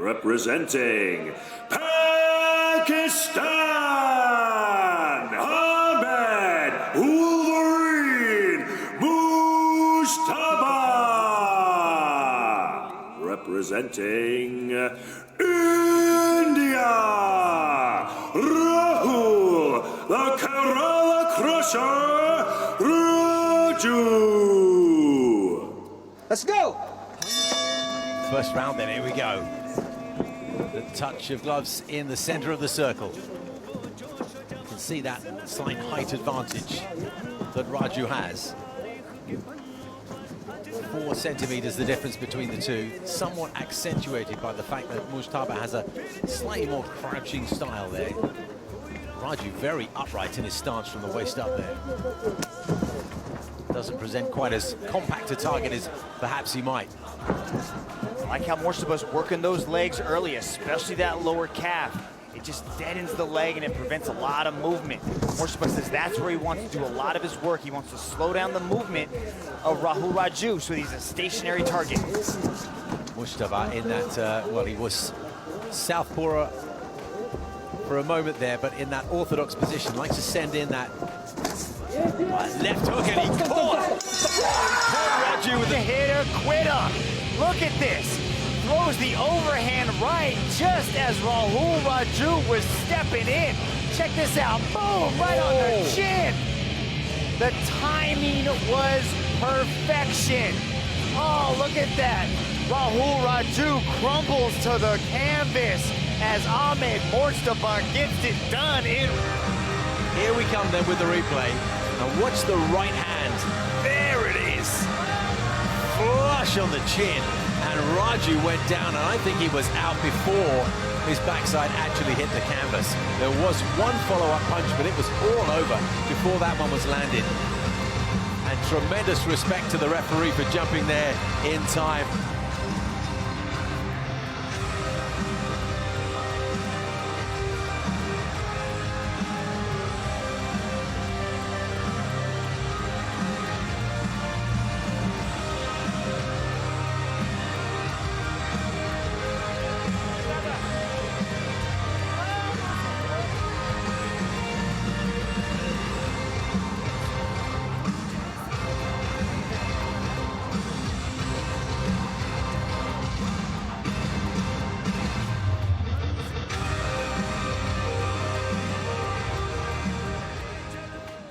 representing Pakistan, Ahmed Mujtaba, representing India, Rahul, the Kerala Crusher, Rajo. Let's go! First round then, here we go. The touch of gloves in the center of the circle. You can see that slight height advantage that Rajo has. 4 centimeters the difference between the two, somewhat accentuated by the fact that Mujtaba has a slightly more crouching style there. Rajo very upright in his stance from the waist up there. Doesn't present quite as compact a target as perhaps he might. I like how Mujtaba's working those legs early, especially that lower calf. It just deadens the leg and it prevents a lot of movement. Mujtaba says that's where he wants to do a lot of his work. He wants to slow down the movement of Rahul Rajo, so he's a stationary target. Mujtaba in that, well, he was southpaw for a moment there, but in that orthodox position, likes to send in that left hook, and he caught Rajo with the hitter quitter. Look at this. Throws the overhand right just as Rahul Rajo was stepping in. Check this out. Boom, right on the chin. The timing was perfection. Oh, look at that. Rahul Rajo crumbles to the canvas as Ahmed Mujtaba gets it done. Here we come then with the replay. Now watch the right hand. There it is. Flush on the chin. And Rajo went down, and I think he was out before his backside actually hit the canvas. There was one follow-up punch, but it was all over before that one was landed. And tremendous respect to the referee for jumping there in time.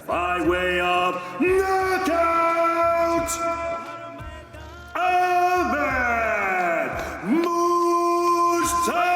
By way of knockout, Ahmed Mujtaba.